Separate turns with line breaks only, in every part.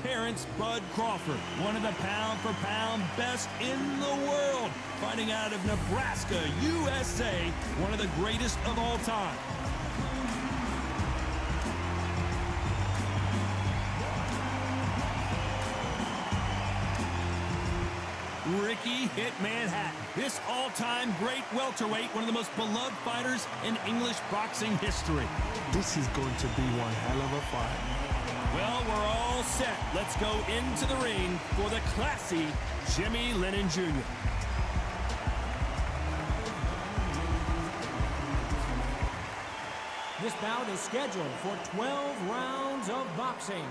Terence "Bud" Crawford, one of the pound-for-pound best in the world, fighting out of Nebraska, USA, one of the greatest of all time. Ricky Hitman Hatton, this all-time great welterweight, one of the most beloved fighters in English boxing history.
This is going to be one hell of a fight.
Well, we're all set. Let's go into the ring for the classy Jimmy Lennon Jr.
This bout is scheduled for 12 rounds of boxing.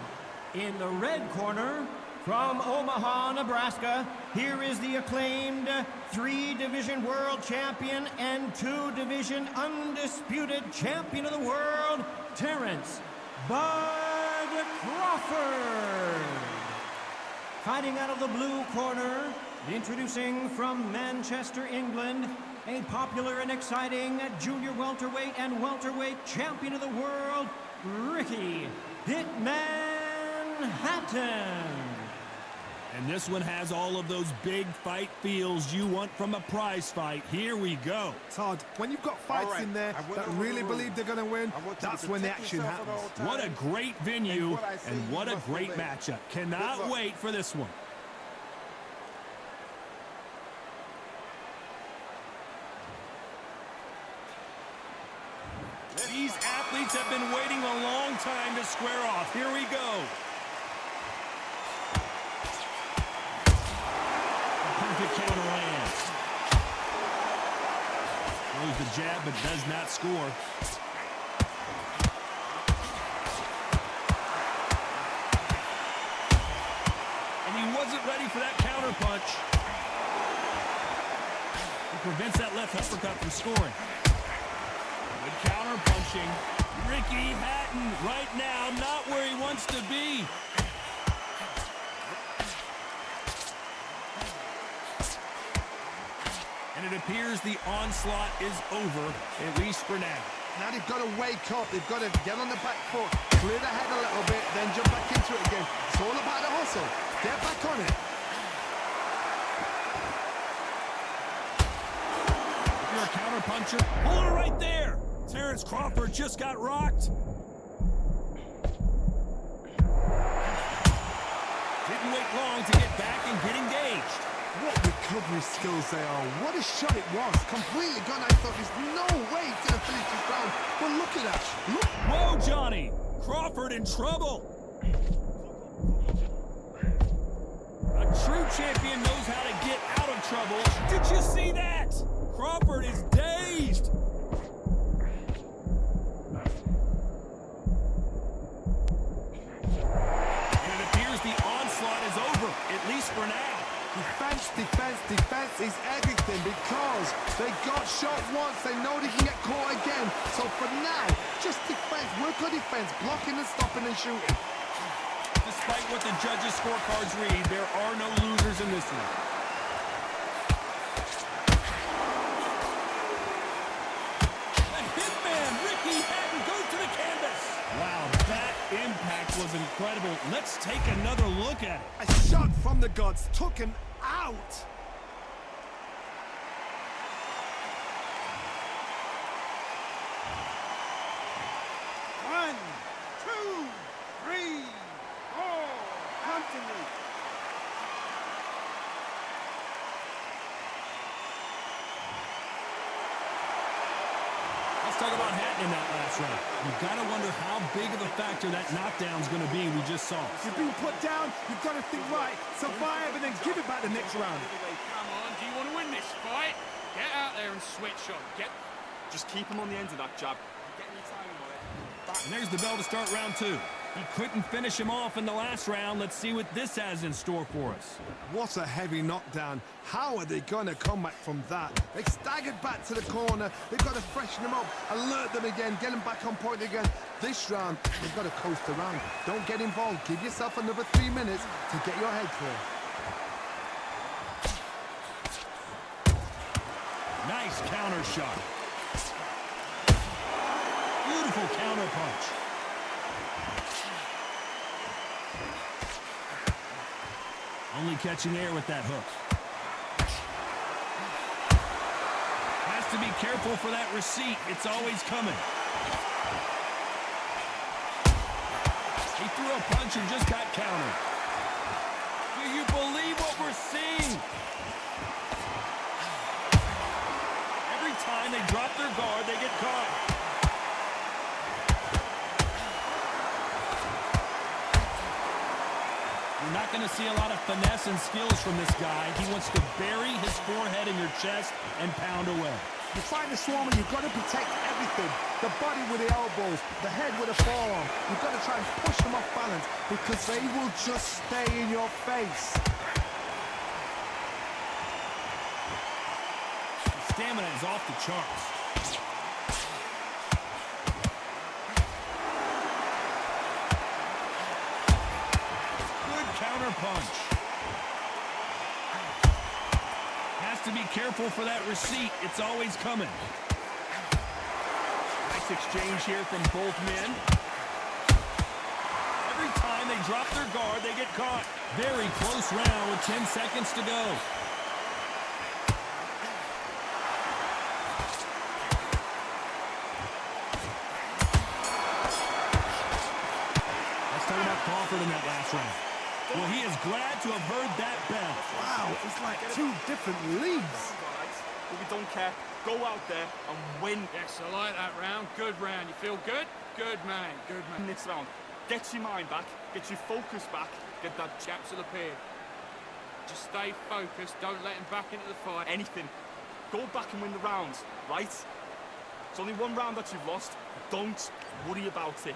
In the red corner, from Omaha, Nebraska, here is the acclaimed 3-division world champion and 2-division undisputed champion of the world, Terence "Bud" Crawford. Fighting out of the blue corner, introducing from Manchester, England, a popular and exciting junior welterweight and welterweight champion of the world, Ricky Hitman Hatton.
And this one has all of those big fight feels you want from a prize fight. Here we go.
Todd, when you've got fights in there that really believe they're going to win, that's when the action happens.
What a great venue and what a great matchup. Cannot wait for this one. These athletes have been waiting a long time to square off. Here we go. Perfect counter lands. Throws the jab, but does not score. And he wasn't ready for that counter punch. He prevents that left uppercut from scoring. Good counter punching. Ricky Hatton right now not where he wants to be. And it appears the onslaught is over, at least for now.
Now they've got to wake up. They've got to get on the back foot, clear the head a little bit, then jump back into it again. It's all about the hustle. Get back on it.
If you're a counter puncher, hold it right there. Terence Crawford just got rocked. Didn't wait long to get back and get engaged.
What recovery skills they are. What a shot it was. Completely gone. I thought there's no way he's going to finish this round. But look at that. Look.
Whoa, Johnny. Crawford in trouble. A true champion knows how to get out of trouble. Did you see that? Crawford is dazed. And it appears the onslaught is over, at least for now.
Defense, defense, defense is everything because they got shot once. They know they can get caught again. So for now, just defense, work on defense, blocking and stopping and shooting.
Despite what the judges' scorecards read, there are no losers in this one. The hitman, Ricky Hatton, goes to the canvas. Wow, that impact was incredible. Let's take another look at it.
A shot from the gods took him out.
One, two, three, four. Come to me.
Let's talk about Hatton in that last round. You've got to wonder how big of a factor that knockdown's going to be we just saw.
If you've been put down, you've got to think right, survive, and then give it back the next round.
Come on, do you want to win this fight? Get out there and switch on. Just keep him on the end of that jab. Get any timing on it.
And there's the bell to start round two. He couldn't finish him off in the last round. Let's see what this has in store for us.
What a heavy knockdown. How are they going to come back from that? They staggered back to the corner. They've got to freshen them up, alert them again, get them back on point again. This round, they've got to coast around. Don't get involved. Give yourself another 3 minutes to get your head clear.
Nice counter shot. Beautiful counter punch. Only catching air with that hook. Has to be careful for that receipt. It's always coming. He threw a punch and just got countered. Do you believe what we're seeing? Every time they drop their guard, they get caught. You're not going to see a lot of finesse and skills from this guy. He wants to bury his forehead in your chest and pound away.
You fight the Swarmer, you've got to protect everything. The body with the elbows, the head with the forearm. You've got to try and push them off balance because they will just stay in your face.
The stamina is off the charts. Good counter punch. Has to be careful for that receipt. It's always coming. Nice exchange here from both men. Every time they drop their guard, they get caught. Very close round with 10 seconds to go. Let's talk about Crawford in that last round. Well, he is glad to have heard that bell.
Wow, it's like two different leagues.
But we don't care. Go out there and win.
Yes, I like that round. Good round. You feel good? Good man. Good man.
In this round, get your mind back, get your focus back, get that
Chaps will appear. Just stay focused. Don't let him back into the fight.
anything. Go back and win the rounds, right? It's only one round that you've lost. Don't worry about it.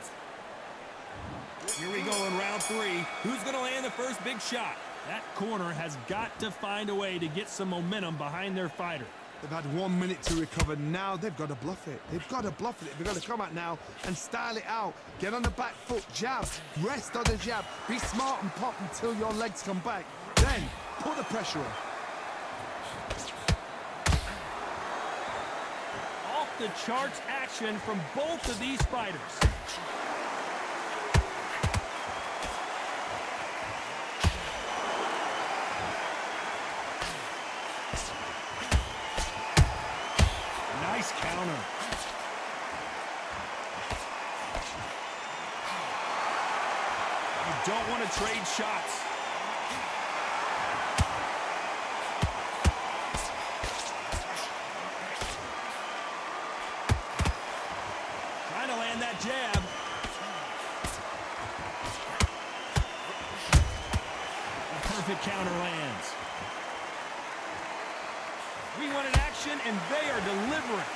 Here we go in round 3. Who's going to land the first big shot? That corner has got to find a way to get some momentum behind their fighter.
They've had 1 minute to recover. Now they've got to bluff it. They've got to bluff it. They've got to come out now and style it out. Get on the back foot, jab, rest on the jab. Be smart and pop until your legs come back. Then put the pressure on.
Off the charts action from both of these fighters. Nice counter. You don't want to trade shots. Trying to land that jab. A perfect counter lands. We wanted action, and they are delivering.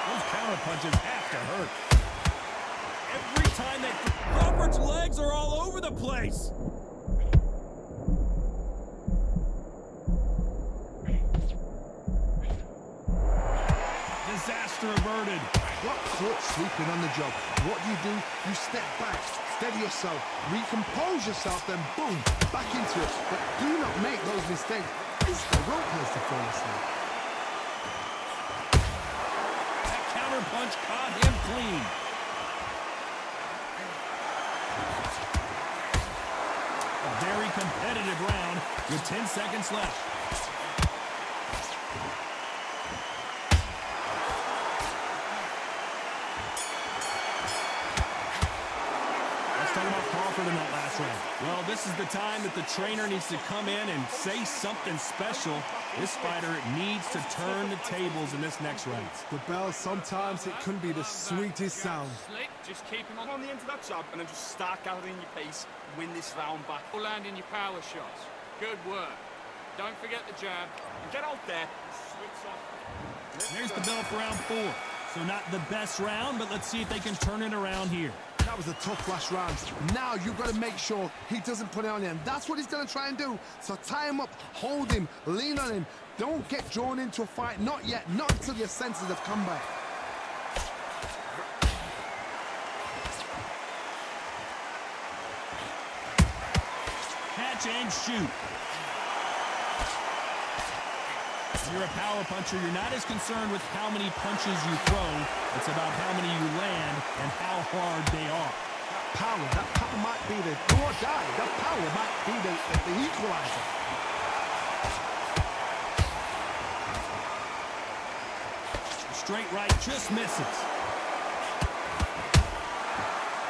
Those counter punches have to hurt. Every time they... Crawford's legs are all over the place. Disaster averted.
Got foot sweeping on the job. What do? You step back, steady yourself, recompose yourself, then boom, back into it. But do not make those mistakes. This is the wrong place to fall asleep.
That counter punch caught him clean. A very competitive round with 10 seconds left. Talking about Crawford in that last round. Well, this is the time that the trainer needs to come in and say something special. This fighter needs to turn the tables in this next round.
The bell, sometimes it can be the sweetest sound.
Slick. Just keep him
On the end of that jab and then just start gathering your pace. Win this round back.
on. Landing your power shots. Good work. Don't forget the jab.
And get out there and switch off.
There's the bell for round 4. So not the best round, but let's see if they can turn it around here.
That was a tough last round. Now you've got to make sure he doesn't put it on you. And that's what he's going to try and do. So tie him up, hold him, lean on him. Don't get drawn into a fight. Not yet. Not until your senses have come back.
Catch and shoot. When you're a power puncher, you're not as concerned with how many punches you throw. It's about how many you land and how hard they are.
Power, that might be the do or die. The power might be the equalizer.
Straight right just misses.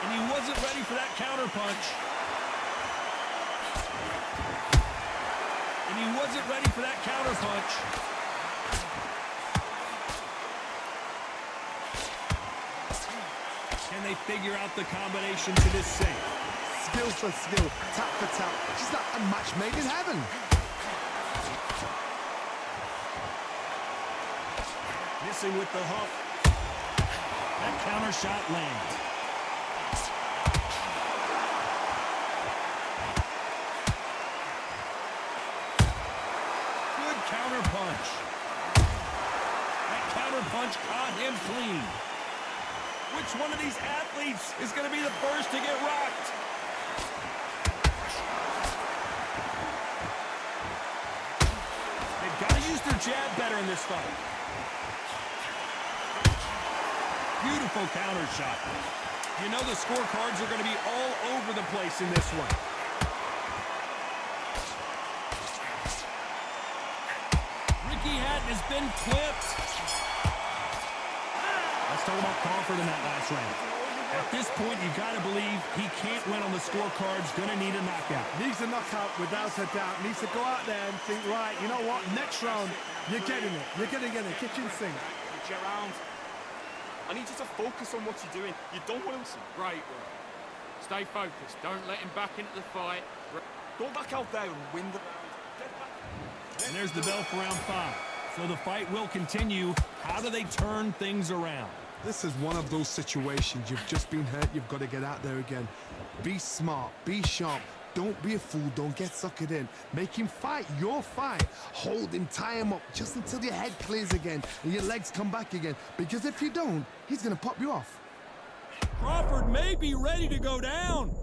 And he wasn't ready for that counter punch. And he wasn't ready for that counter punch. Can they figure out the combination to this save?
Skill for skill, tap for tap. Just like a match made in heaven.
Missing with the hook. That counter shot lands. Good counter punch. That counter punch caught him clean. Which one of these athletes is going to be the first to get rocked? They've got to use their jab better in this fight. Beautiful counter shot. You know the scorecards are going to be all over the place in this one. Ricky Hatton has been clipped. Let's talk about Crawford in that last round. At this point, you got to believe he can't win on the scorecards. Going to need a knockout.
Needs a knockout without a doubt. Needs to go out there and think, right, you know what? Next round, you're getting it. You're going to get it. Kitchen sink.
Get round. I need you to focus on what you're doing. You don't want to...
Great work. Stay focused. Don't let him back into the fight.
Go back out there and win the round. Get back.
And there's the bell for round 5. So the fight will continue. How do they turn things around?
This is one of those situations. You've just been hurt. You've got to get out there again. Be smart. Be sharp. Don't be a fool. Don't get suckered in. Make him fight your fight. Hold him, tie him up just until your head clears again and your legs come back again. Because if you don't, he's going to pop you off.
Crawford may be ready to go down.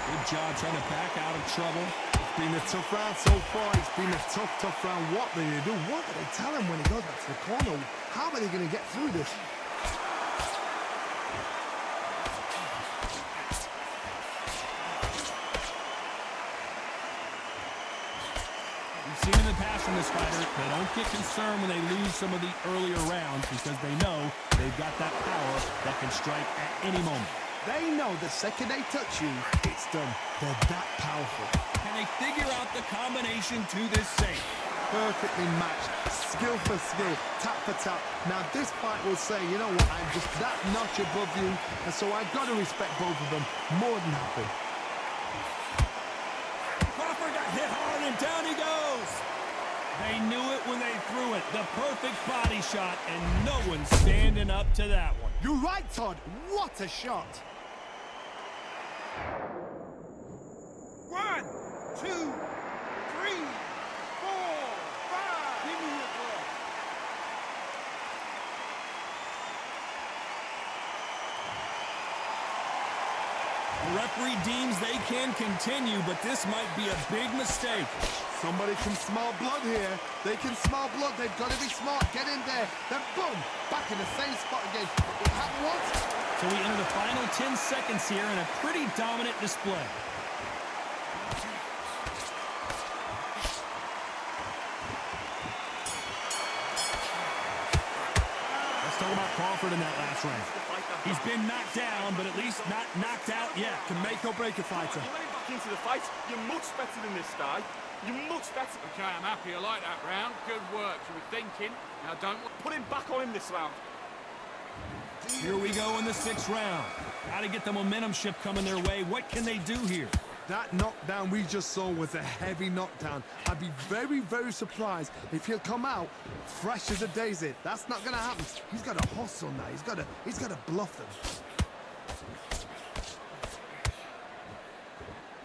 Good job trying to back out of trouble.
It's been a tough round so far. It's been a tough round. What do they do? What do they tell him when he goes back to the corner? How are they going to get through this?
We've seen in the past from this fighter, they don't get concerned when they lose some of the earlier rounds because they know they've got that power that can strike at any moment.
They know the second they touch you, it's done. They're that powerful.
Can they figure out the combination to this save?
Perfectly matched, skill for skill, tap for tap. Now this fight will say, you know what, I'm just that notch above you, and so I've got to respect both of them more than happy.
Crawford got hit hard and down he goes. They knew it when they threw it. The perfect body shot, and no one's standing up to that one.
You're right, Todd. What a shot.
1, 2, 3, 4, 5. Give me your glove.
The referee deems they can continue, but this might be a big mistake.
Somebody can smell blood here. They can smell blood. They've got to be smart. Get in there. Then boom, back in the same spot again. It happened once.
So we enter the final 10 seconds here in a pretty dominant display. Let's talk about Crawford in that last round. He's been knocked down, but at least not knocked out yet.
Can make or break a fighter.
You let him back into the fight. You're much better than this guy. You're much better.
Okay, I'm happy. I like that round. Good work. You were thinking. Now don't...
Put him back on him this round.
Here we go in the 6th round. Got to get the momentum shift coming their way. What can they do here?
That knockdown we just saw was a heavy knockdown. I'd be very, very surprised if he'll come out fresh as a daisy. That's not going to happen. He's got to hustle now. He's got to bluff them.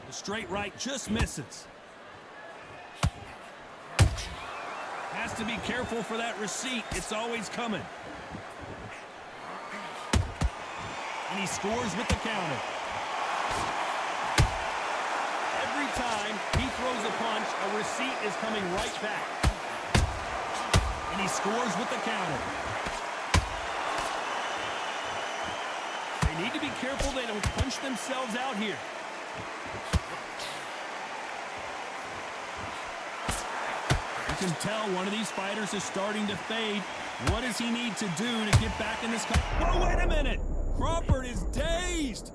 The straight right just misses. Has to be careful for that receipt. It's always coming. And he scores with the counter. Every time he throws a punch, a receipt is coming right back. And he scores with the counter. They need to be careful they don't punch themselves out here. You can tell one of these fighters is starting to fade. What does he need to do to get back in this? Whoa, wait a minute! Crawford is dazed!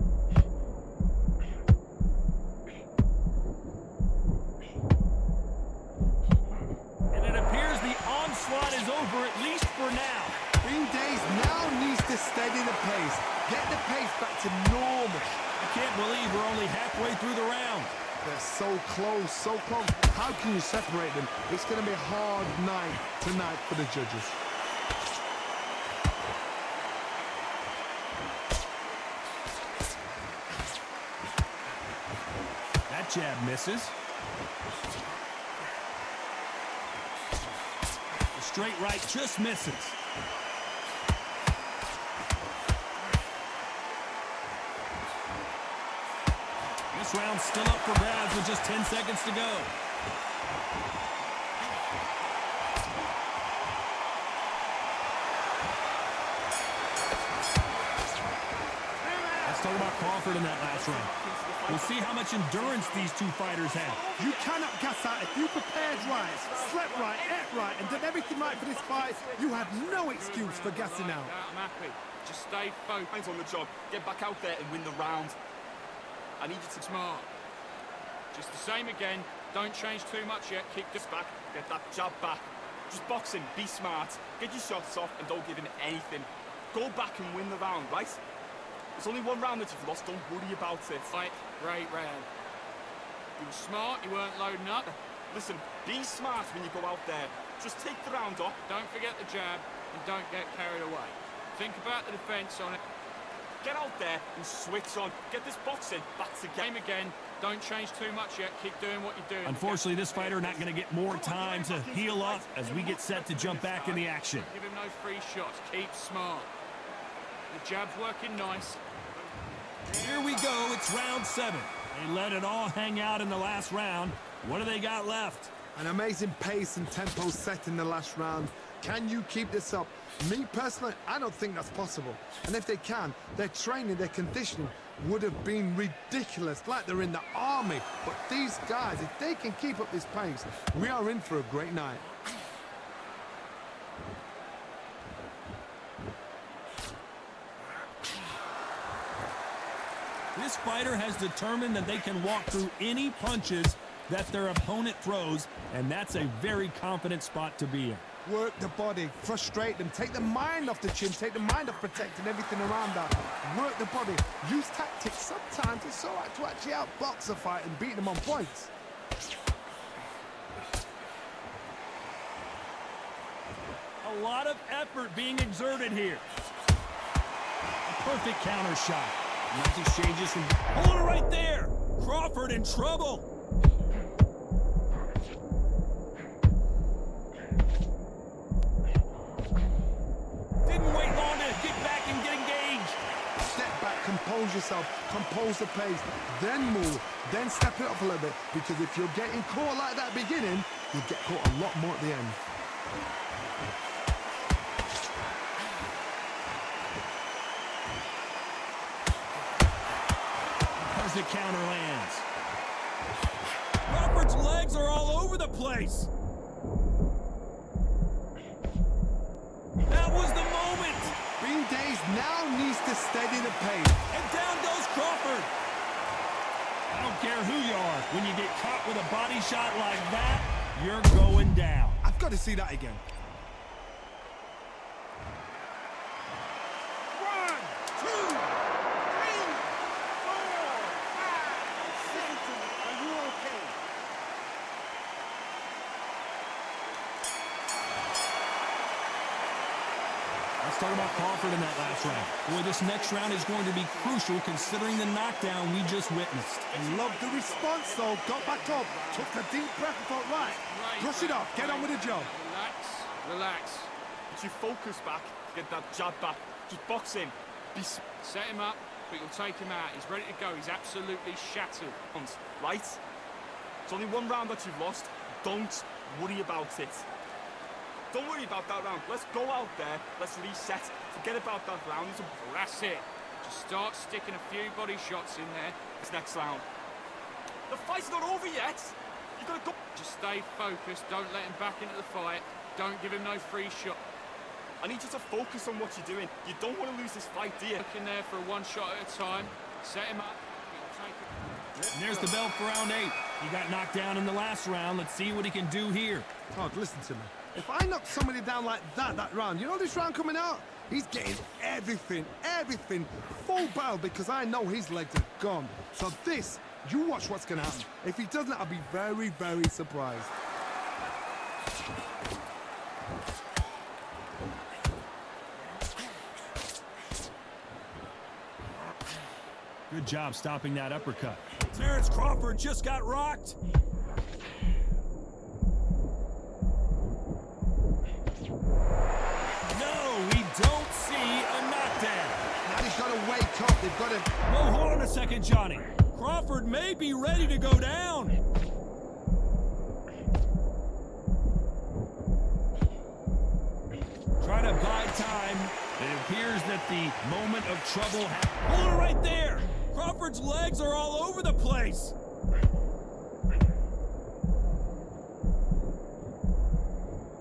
And it appears the onslaught is over, at least for now.
Being dazed now needs to steady the pace. Get the pace back to normal.
I can't believe we're only halfway through the round.
They're so close, so close. How can you separate them? It's going to be a hard night tonight for the judges.
That jab misses. The straight right just misses. This round's still up for grabs with just 10 seconds to go. Let's talk about Crawford in that last round. We'll see how much endurance these two fighters have.
You cannot gas out. If you prepared right, slept right, ate right, and did everything right for this fight, you had no excuse for gassing out.
I'm happy. Just stay focused.
Hands on the job. Get back out there and win the round. I need you to
Smart. Just the same again. Don't change too much yet. Keep this
back. Get that jab back. Just box him. Be smart. Get your shots off and don't give him anything. Go back and win the round, right? There's only one round that you've lost. Don't worry about it.
fight. Great round. You were smart. You weren't loading up.
Listen, be smart when you go out there. Just take the round off.
Don't forget the jab and don't get carried away. Think about the defense on it.
Get out there and switch on. Get this boxing back to game
again. Don't change too much yet. Keep doing what you're doing.
Unfortunately, this fighter not going to get more time to heal up as we get set to jump back in the action.
Give him no free shots. Keep smart. The jab's working nice.
Here we go. It's round 7. They let it all hang out in the last round. What do they got left?
An amazing pace and tempo set in the last round. Can you keep this up? Me personally, I don't think that's possible. And if they can, their training, their conditioning would have been ridiculous, like they're in the army. But these guys, if they can keep up this pace, we are in for a great night.
This fighter has determined that they can walk through any punches that their opponent throws, and that's a very confident spot to be in.
Work the body, frustrate them, take the mind off the chin, take the mind off protecting everything around that. Work the body, use tactics. Sometimes it's all right to actually outbox a fight and beat them on points.
A lot of effort being exerted here. A perfect counter shot. Nice exchanges from... Hold it right there! Crawford in trouble! Didn't wait long to get back and get engaged.
Step back, compose yourself, compose the pace, then move, then step it up a little bit. Because if you're getting caught like that beginning, you'll get caught a lot more at the end.
As the counter lands. Crawford's legs are all over the place. That was the moment.
Being dazed now needs to steady the pace.
And down goes Crawford. I don't care who you are. When you get caught with a body shot like that, you're going down.
I've got to see that again.
1, 2, 3, 4, 5, 6. Are you okay?
Let's talk about Crawford in that last round. Boy, this next round is going to be crucial considering the knockdown we just witnessed.
I love the response, though. Got back up, took a deep breath and thought, right, brush it off, get on with the job.
Relax. Relax.
Get your focus back. Get that jab back. Just box him.
Set him up, but you'll take him out. He's ready to go. He's absolutely shattered.
Right? It's only one round that you've lost. Don't worry about it. Don't worry about that round. Let's go out there. Let's reset. Forget about that round.
Well, that's it. Just start sticking a few body shots in there.
It's next round. The fight's not over yet. You gotta go.
Just stay focused. Don't let him back into the fight. Don't give him no free shot.
I need you to focus on what you're doing. You don't want to lose this fight, do you?
Look in there for a one shot at a time. Set him up.
And there's the bell for round 8. He got knocked down in the last round. Let's see what he can do here.
Todd, listen to me. If I knock somebody down like that round, you know this round coming out? He's getting everything, full barrel, because I know his legs are gone. So this, you watch what's going to happen. If he doesn't, I'll be very, very surprised.
Good job stopping that uppercut. Terence Crawford just got rocked. No, we don't see a knockdown.
Now they've got to wake up. They've got to...
Whoa, hold on a second, Johnny. Crawford may be ready to go down. Trying to buy time. It appears that the moment of trouble happened. Hold it right there. Crawford's legs are all over the place.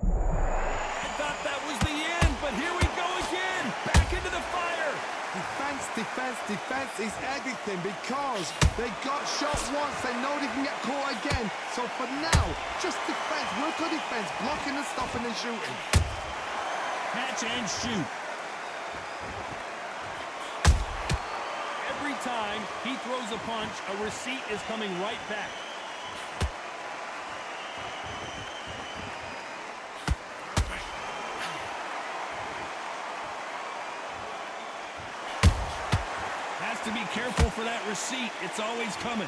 I thought that was the end, but here we go again. Back into the fire.
Defense is everything, because they got shot once. They know they can get caught again. So for now, just defense. Work on defense. Blocking and stopping and shooting.
Catch and shoot. Every time he throws a punch, a receipt is coming right back. Has to be careful for that receipt. It's always coming.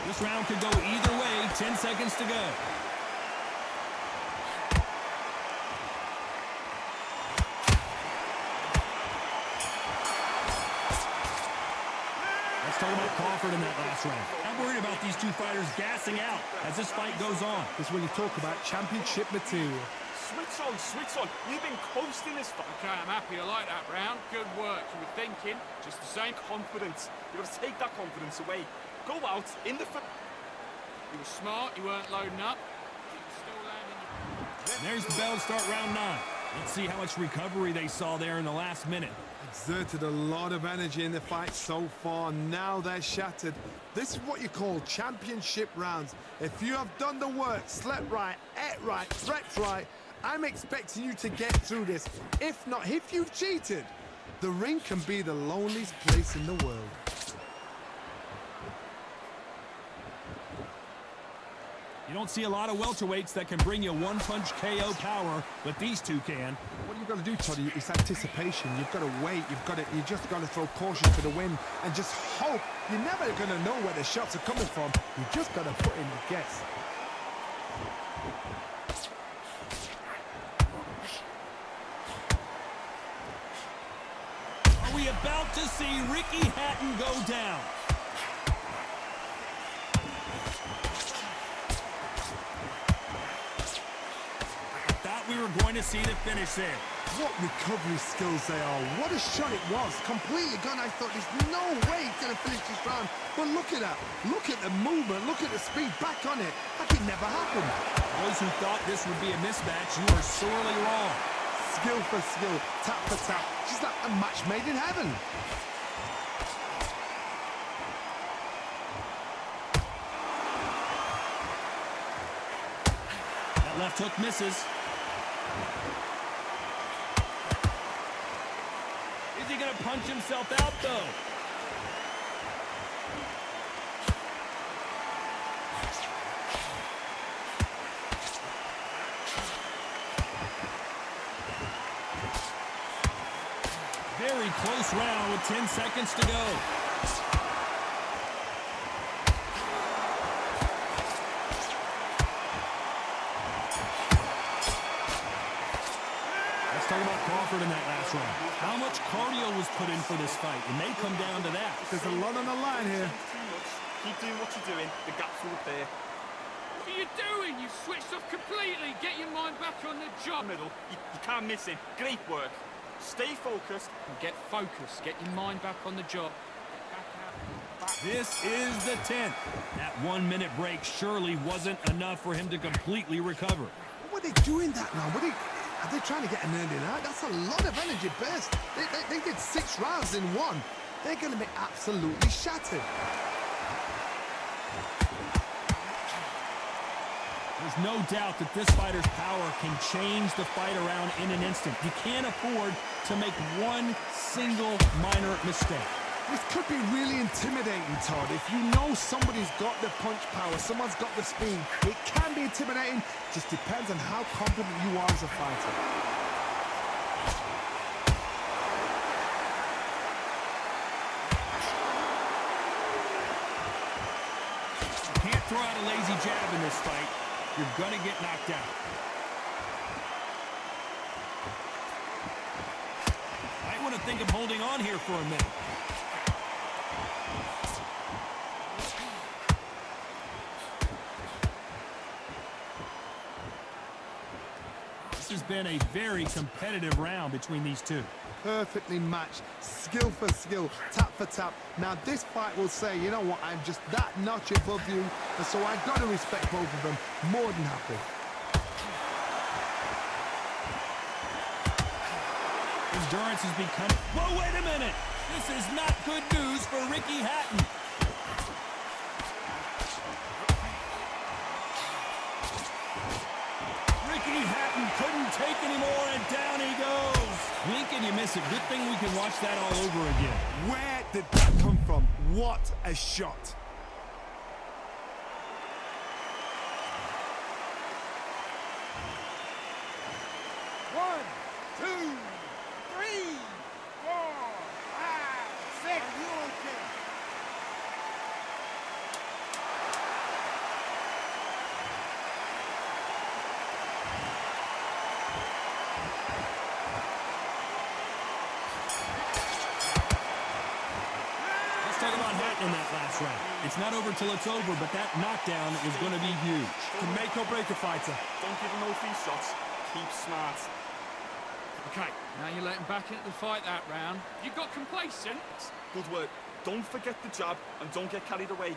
This round could go either way. 10 seconds to go. Let's talk about Crawford in that last round. I'm worried about these two fighters gassing out as this fight goes on.
This is when you talk about championship material.
Switch on. You've been coasting this fight.
Okay, I'm happy. I like that round. Good work. You were thinking just the same.
Confidence. You've got to take that confidence away. Go out in the...
You were smart. You weren't loading up. You were still landing.
There's the bell to start round 9. Let's see how much recovery they saw there in the last minute.
Exerted a lot of energy in the fight so far. Now they're shattered. This is what you call championship rounds. If you have done the work, slept right, ate right, slept right, I'm expecting you to get through this. If not, if you've cheated, the ring can be the loneliest place in the world.
You don't see a lot of welterweights that can bring you one-punch KO power, but these two can.
What you've got to do, Toddy, is anticipation. You've got to wait. You just got to throw caution to the wind and just hope. You're never going to know where the shots are coming from. You just got to put in the guess.
Are we about to see Ricky Hatton go down? We were going to see the finish there.
What recovery skills they are. What a shot it was. Completely gone. I thought there's no way he's going to finish this round. But look at that. Look at the movement. Look at the speed. Back on it. Like it never happened.
Those who thought this would be a mismatch, you are sorely wrong.
Skill for skill. Tap for tap. Just like a match made in heaven.
That left hook misses. Is he going to punch himself out, though? Very close round with 10 seconds to go. Let's talk about Crawford in that last round. How much cardio was put in for this fight? It may come down to that.
There's a lot on the line here.
Too much. Keep doing what you're doing. The gaps will appear.
are you doing? You've switched off completely. Get your mind back on the job.
Middle, you can't miss him. Great work. Stay focused.
Get focused. Get your mind back on the job.
This is the 10th. That 1 minute break surely wasn't enough for him to completely recover.
What are they doing that now? Are they trying to get an ending out? That's a lot of energy burst. They did 6 rounds in one. They're going to be absolutely shattered.
There's no doubt that this fighter's power can change the fight around in an instant. You can't afford to make one single minor mistake.
This could be really intimidating, Todd. If you know somebody's got the punch power, someone's got the speed, it can be intimidating. Just depends on how confident you are as a fighter.
You can't throw out a lazy jab in this fight. You're gonna get knocked out. Might want to think of holding on here for a minute. This has been a very competitive round between these two.
Perfectly matched, skill for skill, tap for tap. Now this fight will say, you know what, I'm just that notch above you, and so I've got to respect both of them. More than happy.
Endurance has become... Whoa, wait a minute! This is not good news for Ricky Hatton. Ricky Hatton couldn't take anymore, and down he goes. Blink and you miss it. Good thing we can watch that all over again.
Where did that come from? What a shot.
One, two, three, 4, 5, 6. Are you okay?
Let's talk about Hatton in that last round. It's not over till it's over, but that knockdown is going to be huge.
Can make or break a fighter.
Don't give him no free shots. Keep smart.
Okay, now you're letting back into the fight that round. You got complacent.
Good work. Don't forget the jab and don't get carried away.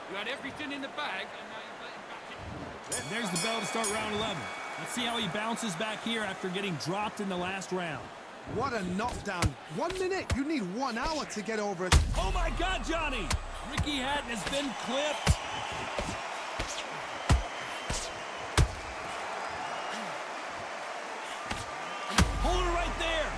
You had everything in the bag, and now you're letting back in.
And there's the bell to start round 11. Let's see how he bounces back here after getting dropped in the last round.
What a knockdown. 1 minute, you need 1 hour to get over it.
Oh my God, Johnny! Ricky Hatton has been clipped. Hold it right there.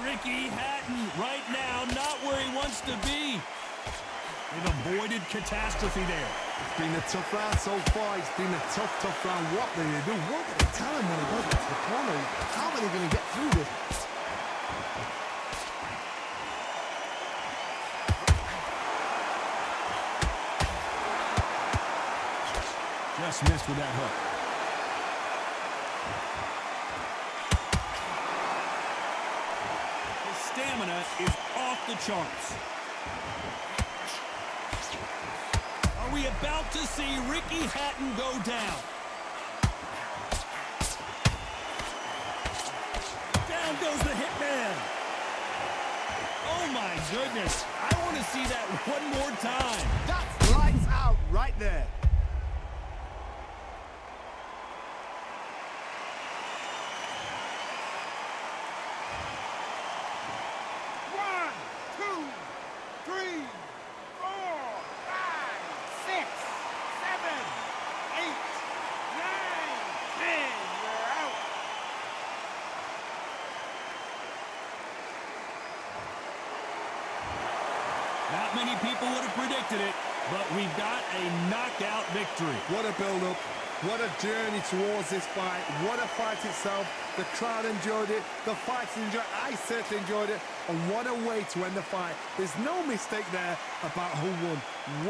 Ricky Hatton right now not where he wants to be. They've avoided catastrophe there.
It's been a tough round so far. It's been a tough round. What do they do? What do they tell him when he goes back to the corner? How are they going to get through this?
Just missed with that hook. His stamina is off the charts. Are we about to see Ricky Hatton go down? Down goes the hitman. Oh my goodness. I want to see that one more time.
That's lights out right there.
One, two, three, 4, 5, 6, 7, 8, 9, 10. You're out.
Not many people would have predicted it, but we've got a knockout victory.
What a build-up. What a journey towards this fight. What a fight itself. The crowd enjoyed it. The fighters enjoyed it. I certainly enjoyed it. And what a way to end the fight. There's no mistake there about who won.